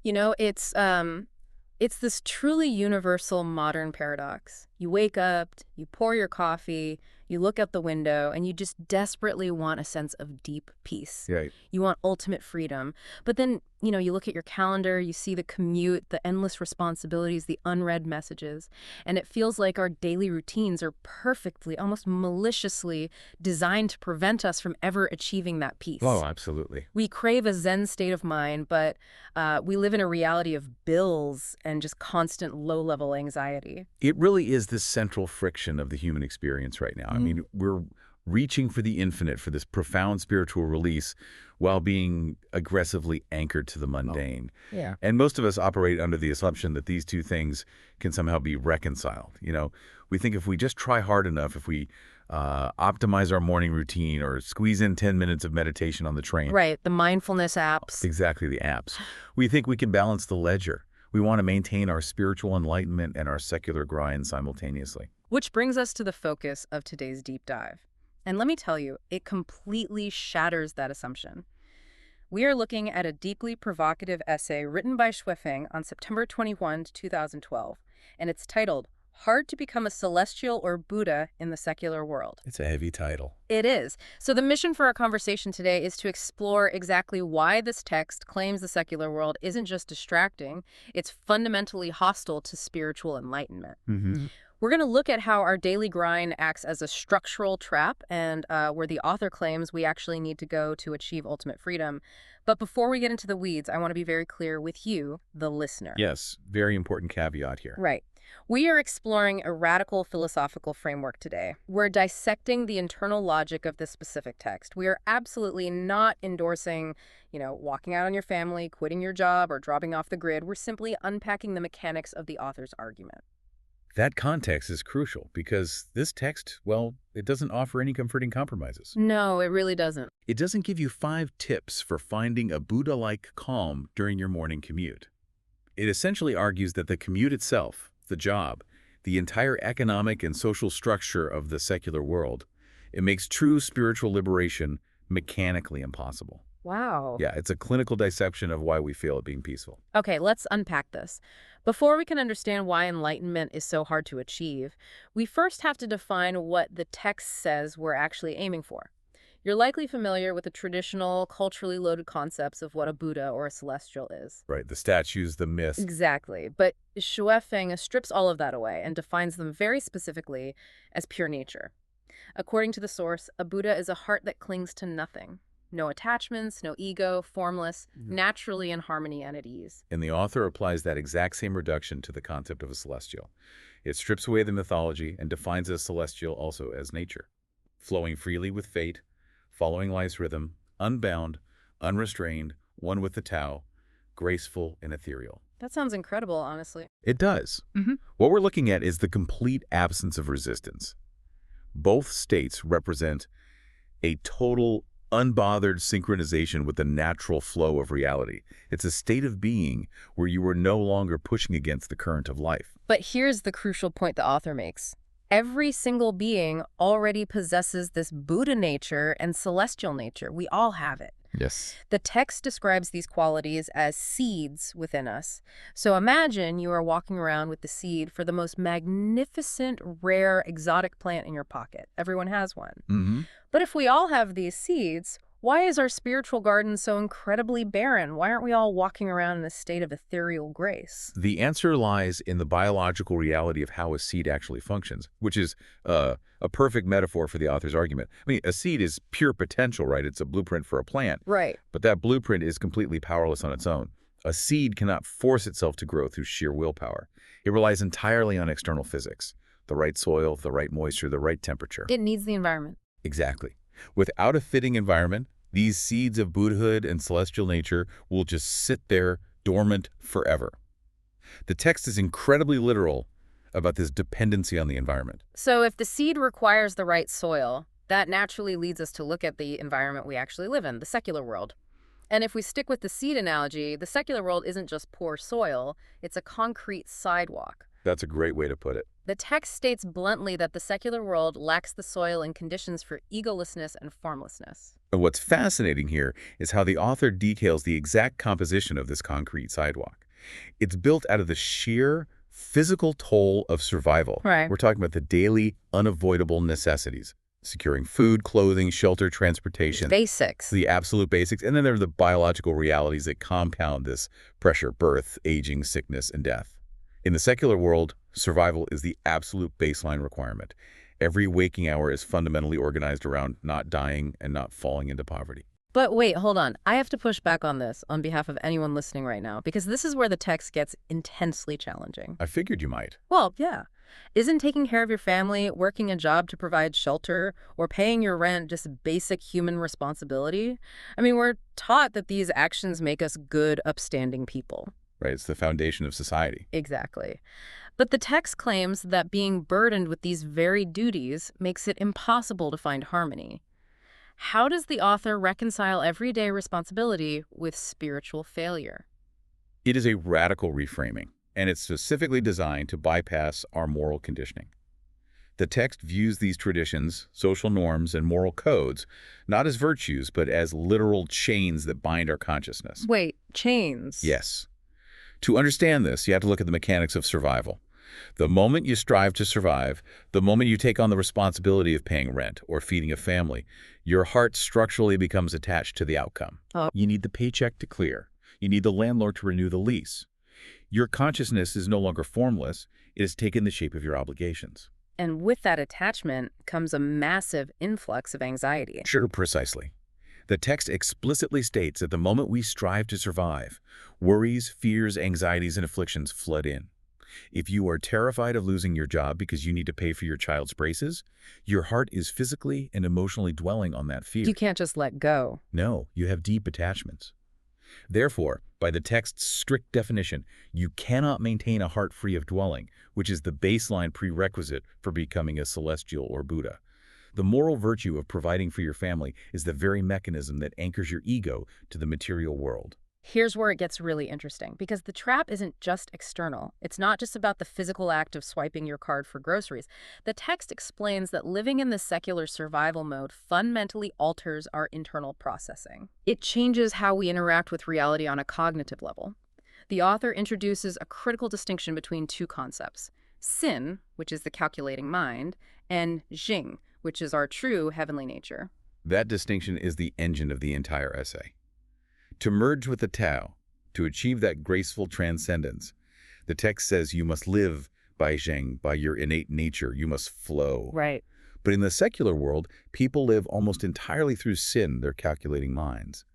It's this truly universal modern paradox. You wake up, you pour your coffee, you look out the window, and you just desperately want a sense of deep peace. Right. You want ultimate freedom. But then, you look at your calendar, you see the commute, the endless responsibilities, the unread messages, and it feels like our daily routines are perfectly, almost maliciously designed to prevent us from ever achieving that peace. Oh, absolutely. We crave a Zen state of mind, but we live in a reality of bills and just constant low-level anxiety. It really is the central friction of the human experience right now. I mean, we're reaching for the infinite, for this profound spiritual release, while being aggressively anchored to the mundane. Yeah. And most of us operate under the assumption that these two things can somehow be reconciled. We think if we just try hard enough, if we optimize our morning routine or squeeze in 10 minutes of meditation on the train. Right, the mindfulness apps. Exactly, the apps. We think we can balance the ledger. We want to maintain our spiritual enlightenment and our secular grind simultaneously. Which brings us to the focus of today's deep dive. And let me tell you, it completely shatters that assumption. We are looking at a deeply provocative essay written by Shuifeng on September 21, 2012, and it's titled, Hard to Become a Celestial or Buddha in the Secular World. It's a heavy title. It is. So the mission for our conversation today is to explore exactly why this text claims the secular world isn't just distracting, it's fundamentally hostile to spiritual enlightenment. We're going to look at how our daily grind acts as a structural trap and where the author claims we actually need to go to achieve ultimate freedom. But before we get into the weeds, I want to be very clear with you, the listener. Yes, very important caveat here. Right. We are exploring a radical philosophical framework today. We're dissecting the internal logic of this specific text. We are absolutely not endorsing, walking out on your family, quitting your job, or dropping off the grid. We're simply unpacking the mechanics of the author's argument. That context is crucial because this text, well, it doesn't offer any comforting compromises. No, it really doesn't. It doesn't give you 5 tips for finding a Buddha-like calm during your morning commute. It essentially argues that the commute itself, the job, the entire economic and social structure of the secular world, it makes true spiritual liberation mechanically impossible. Wow. Yeah, it's a clinical dissection of why we fail at being peaceful. Okay, let's unpack this. Before we can understand why enlightenment is so hard to achieve, we first have to define what the text says we're actually aiming for. You're likely familiar with the traditional, culturally loaded concepts of what a Buddha or a celestial is. Right, the statues, the myths. Exactly. But Shuifeng strips all of that away and defines them very specifically as pure nature. According to the source, a Buddha is a heart that clings to nothing. No attachments, no ego, formless, naturally in harmony and at ease. And the author applies that exact same reduction to the concept of a celestial. It strips away the mythology and defines a celestial also as nature, flowing freely with fate, following life's rhythm, unbound, unrestrained, one with the Tao, graceful and ethereal. That sounds incredible, honestly. It does. What we're looking at is the complete absence of resistance. Both states represent a total, unbothered synchronization with the natural flow of reality. It's a state of being where you are no longer pushing against the current of life. But here's the crucial point the author makes. Every single being already possesses this Buddha nature and celestial nature. We all have it. Yes. The text describes these qualities as seeds within us. So imagine you are walking around with the seed for the most magnificent, rare, exotic plant in your pocket. Everyone has one. But if we all have these seeds, why is our spiritual garden so incredibly barren? Why aren't we all walking around in a state of ethereal grace? The answer lies in the biological reality of how a seed actually functions, which is a perfect metaphor for the author's argument. I mean, a seed is pure potential, right? It's a blueprint for a plant. Right. But that blueprint is completely powerless on its own. A seed cannot force itself to grow through sheer willpower. It relies entirely on external physics, the right soil, the right moisture, the right temperature. It needs the environment. Exactly. Without a fitting environment, these seeds of Buddhahood and celestial nature will just sit there dormant forever. The text is incredibly literal about this dependency on the environment. So if the seed requires the right soil, that naturally leads us to look at the environment we actually live in, the secular world. And if we stick with the seed analogy, the secular world isn't just poor soil, it's a concrete sidewalk. That's a great way to put it. The text states bluntly that the secular world lacks the soil and conditions for egolessness and formlessness. And what's fascinating here is how the author details the exact composition of this concrete sidewalk. It's built out of the sheer physical toll of survival. Right. We're talking about the daily, unavoidable necessities. Securing food, clothing, shelter, transportation. Basics. The absolute basics. And then there are the biological realities that compound this pressure: birth, aging, sickness, and death. In the secular world, survival is the absolute baseline requirement. Every waking hour is fundamentally organized around not dying and not falling into poverty. But wait, hold on. I have to push back on this on behalf of anyone listening right now, because this is where the text gets intensely challenging. I figured you might. Well, yeah. Isn't taking care of your family, working a job to provide shelter, or paying your rent just basic human responsibility? I mean, we're taught that these actions make us good, upstanding people. Right, it's the foundation of society. Exactly. But the text claims that being burdened with these very duties makes it impossible to find harmony. How does the author reconcile everyday responsibility with spiritual failure? It is a radical reframing, and it's specifically designed to bypass our moral conditioning. The text views these traditions, social norms, and moral codes not as virtues, but as literal chains that bind our consciousness. Wait, chains? Yes. To understand this, you have to look at the mechanics of survival. The moment you strive to survive, the moment you take on the responsibility of paying rent or feeding a family, your heart structurally becomes attached to the outcome. Oh. You need the paycheck to clear. You need the landlord to renew the lease. Your consciousness is no longer formless. It has taken the shape of your obligations. And with that attachment comes a massive influx of anxiety. Sure, precisely. The text explicitly states that the moment we strive to survive, worries, fears, anxieties, and afflictions flood in. If you are terrified of losing your job because you need to pay for your child's braces, your heart is physically and emotionally dwelling on that fear. You can't just let go. No, you have deep attachments. Therefore, by the text's strict definition, you cannot maintain a heart free of dwelling, which is the baseline prerequisite for becoming a celestial or Buddha. The moral virtue of providing for your family is the very mechanism that anchors your ego to the material world. Here's where it gets really interesting, because the trap isn't just external. It's not just about the physical act of swiping your card for groceries. The text explains that living in the secular survival mode fundamentally alters our internal processing. It changes how we interact with reality on a cognitive level. The author introduces a critical distinction between two concepts: sin, which is the calculating mind, and jing, which is our true heavenly nature. That distinction is the engine of the entire essay. To merge with the Tao, to achieve that graceful transcendence, the text says you must live by Zheng, by your innate nature. You must flow. Right. But in the secular world, people live almost entirely through sin, their calculating minds.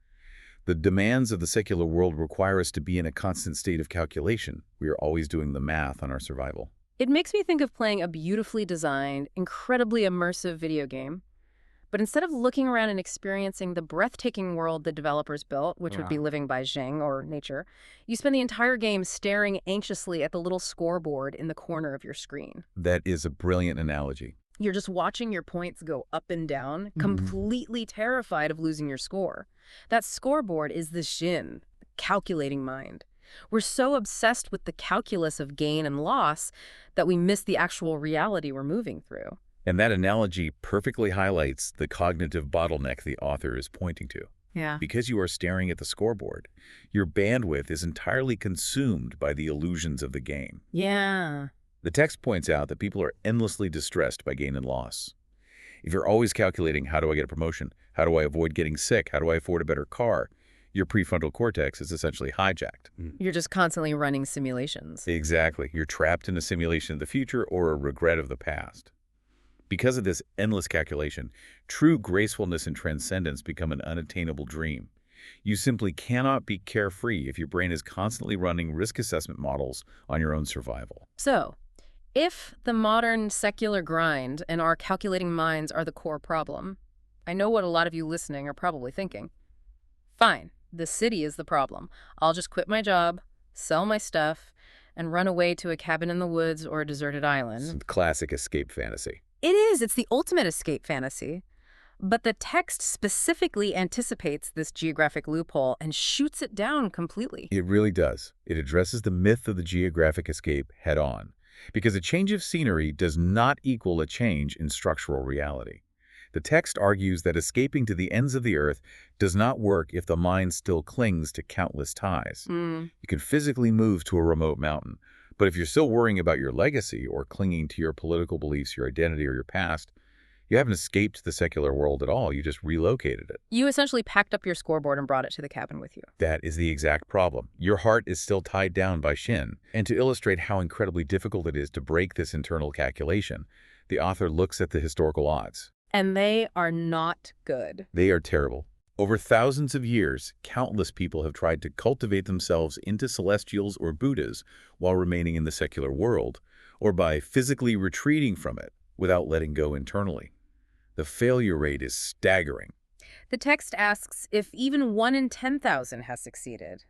The demands of the secular world require us to be in a constant state of calculation. We are always doing the math on our survival. It makes me think of playing a beautifully designed, incredibly immersive video game. But instead of looking around and experiencing the breathtaking world the developers built, which would be living by Zheng or nature, you spend the entire game staring anxiously at the little scoreboard in the corner of your screen. That is a brilliant analogy. You're just watching your points go up and down, completely terrified of losing your score. That scoreboard is the Xin, the calculating mind. We're so obsessed with the calculus of gain and loss that we miss the actual reality we're moving through. And that analogy perfectly highlights the cognitive bottleneck the author is pointing to. Yeah. Because you are staring at the scoreboard, your bandwidth is entirely consumed by the illusions of the game. Yeah. The text points out that people are endlessly distressed by gain and loss. If you're always calculating, how do I get a promotion? How do I avoid getting sick? How do I afford a better car? Your prefrontal cortex is essentially hijacked. You're just constantly running simulations. Exactly. You're trapped in a simulation of the future or a regret of the past. Because of this endless calculation, true gracefulness and transcendence become an unattainable dream. You simply cannot be carefree if your brain is constantly running risk assessment models on your own survival. So, if the modern secular grind and our calculating minds are the core problem, I know what a lot of you listening are probably thinking. Fine, the city is the problem. I'll just quit my job, sell my stuff, and run away to a cabin in the woods or a deserted island. It's a classic escape fantasy. It is. It's the ultimate escape fantasy. But the text specifically anticipates this geographic loophole and shoots it down completely. It really does. It addresses the myth of the geographic escape head on. because a change of scenery does not equal a change in structural reality. The text argues that escaping to the ends of the earth does not work if the mind still clings to countless ties. Mm. You can physically move to a remote mountain, but if you're still worrying about your legacy or clinging to your political beliefs, your identity, or your past, you haven't escaped the secular world at all. You just relocated it. You essentially packed up your scoreboard and brought it to the cabin with you. That is the exact problem. Your heart is still tied down by Shin. And to illustrate how incredibly difficult it is to break this internal calculation, the author looks at the historical odds. And they are not good. They are terrible. Over thousands of years, countless people have tried to cultivate themselves into celestials or Buddhas while remaining in the secular world, or by physically retreating from it without letting go internally. The failure rate is staggering. The text asks if even 1 in 10,000 has succeeded.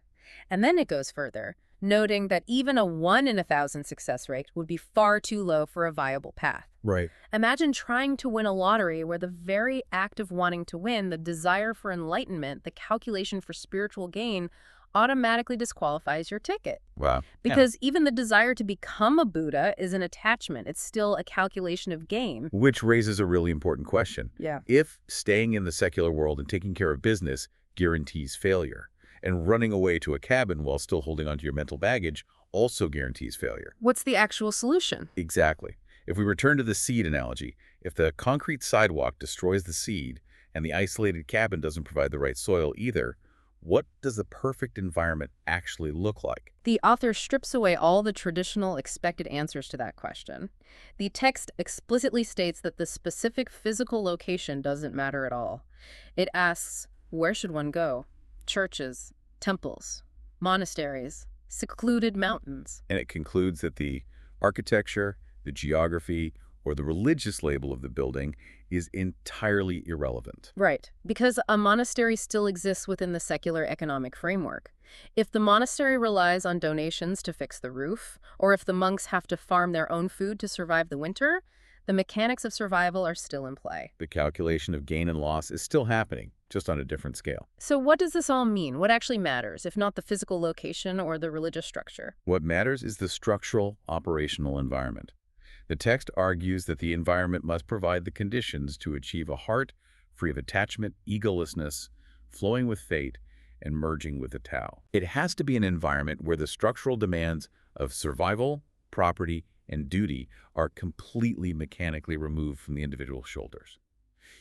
And then it goes further, noting that even a 1 in 1,000 success rate would be far too low for a viable path. Right. Imagine trying to win a lottery where the very act of wanting to win, the desire for enlightenment, the calculation for spiritual gain, automatically disqualifies your ticket. Wow. Because even the desire to become a Buddha is an attachment. It's still a calculation of gain. Which raises a really important question. Yeah. If staying in the secular world and taking care of business guarantees failure, and running away to a cabin while still holding onto your mental baggage also guarantees failure. What's the actual solution? Exactly. If we return to the seed analogy, if the concrete sidewalk destroys the seed and the isolated cabin doesn't provide the right soil either, what does the perfect environment actually look like? The author strips away all the traditional expected answers to that question. The text explicitly states that the specific physical location doesn't matter at all. It asks, where should one go? Churches, temples, monasteries, secluded mountains. And it concludes that the architecture, the geography, or the religious label of the building is entirely irrelevant. Right, because a monastery still exists within the secular economic framework. If the monastery relies on donations to fix the roof, or if the monks have to farm their own food to survive the winter, the mechanics of survival are still in play. The calculation of gain and loss is still happening, just on a different scale. So what does this all mean? What actually matters, if not the physical location or the religious structure? What matters is the structural, operational environment. The text argues that the environment must provide the conditions to achieve a heart free of attachment, egolessness, flowing with fate, and merging with the Tao. It has to be an environment where the structural demands of survival, property, and duty are completely mechanically removed from the individual's shoulders.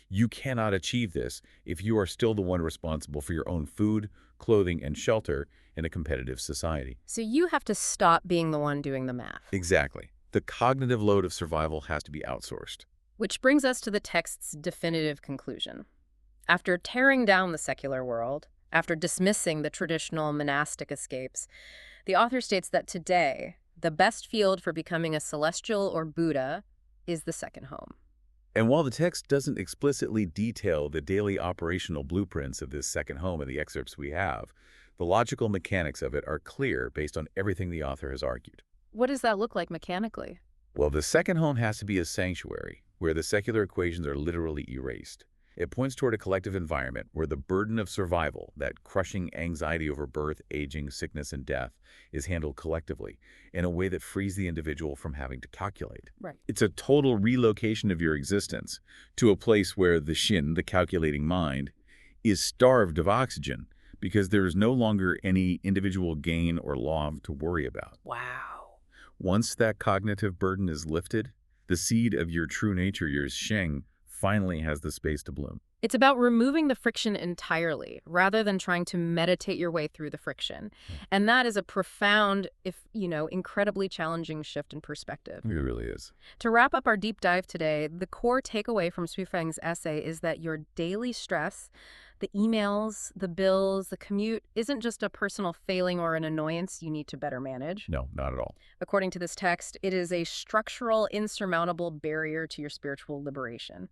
You cannot achieve this if you are still the one responsible for your own food, clothing, and shelter in a competitive society. So you have to stop being the one doing the math. Exactly. The cognitive load of survival has to be outsourced. Which brings us to the text's definitive conclusion. After tearing down the secular world, after dismissing the traditional monastic escapes, the author states that today, the best field for becoming a celestial or Buddha is the second home. And while the text doesn't explicitly detail the daily operational blueprints of this second home in the excerpts we have, the logical mechanics of it are clear based on everything the author has argued. What does that look like mechanically? Well, the second home has to be a sanctuary, where the secular equations are literally erased. It points toward a collective environment where the burden of survival, that crushing anxiety over birth, aging, sickness, and death, is handled collectively in a way that frees the individual from having to calculate. Right. It's a total relocation of your existence to a place where the Shin, the calculating mind, is starved of oxygen because there is no longer any individual gain or loss to worry about. Wow. Once that cognitive burden is lifted, the seed of your true nature, your Sheng, finally has the space to bloom. It's about removing the friction entirely, rather than trying to meditate your way through the friction. And that is a profound, incredibly challenging shift in perspective. It really is. To wrap up our deep dive today, the core takeaway from Feng's essay is that your daily stress, the emails, the bills, the commute, isn't just a personal failing or an annoyance you need to better manage. No, not at all. According to this text, it is a structural, insurmountable barrier to your spiritual liberation.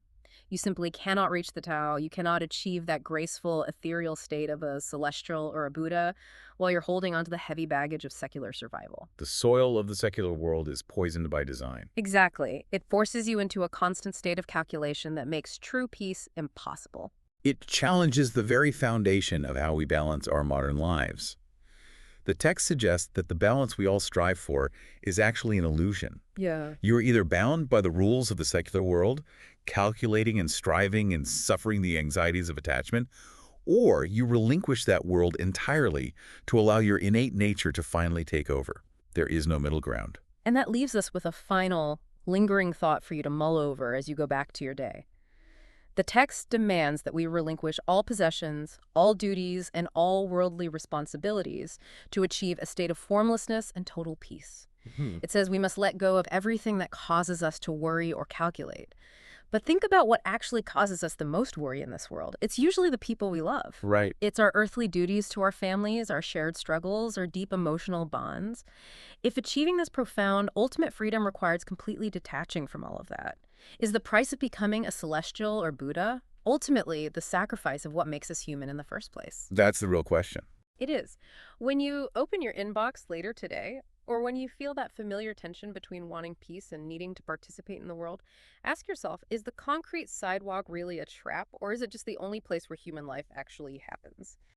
You simply cannot reach the Tao. You cannot achieve that graceful, ethereal state of a celestial or a Buddha while you're holding onto the heavy baggage of secular survival. The soil of the secular world is poisoned by design. Exactly. It forces you into a constant state of calculation that makes true peace impossible. It challenges the very foundation of how we balance our modern lives. The text suggests that the balance we all strive for is actually an illusion. Yeah. You are either bound by the rules of the secular world, calculating and striving and suffering the anxieties of attachment, or you relinquish that world entirely to allow your innate nature to finally take over. There is no middle ground. And that leaves us with a final, lingering thought for you to mull over as you go back to your day. The text demands that we relinquish all possessions, all duties, and all worldly responsibilities to achieve a state of formlessness and total peace. It says we must let go of everything that causes us to worry or calculate. But think about what actually causes us the most worry in this world. It's usually the people we love. Right. It's our earthly duties to our families, our shared struggles, our deep emotional bonds. If achieving this profound, ultimate freedom requires completely detaching from all of that, is the price of becoming a celestial or Buddha ultimately the sacrifice of what makes us human in the first place? That's the real question. It is. When you open your inbox later today, or when you feel that familiar tension between wanting peace and needing to participate in the world, ask yourself, is the concrete sidewalk really a trap, or is it just the only place where human life actually happens?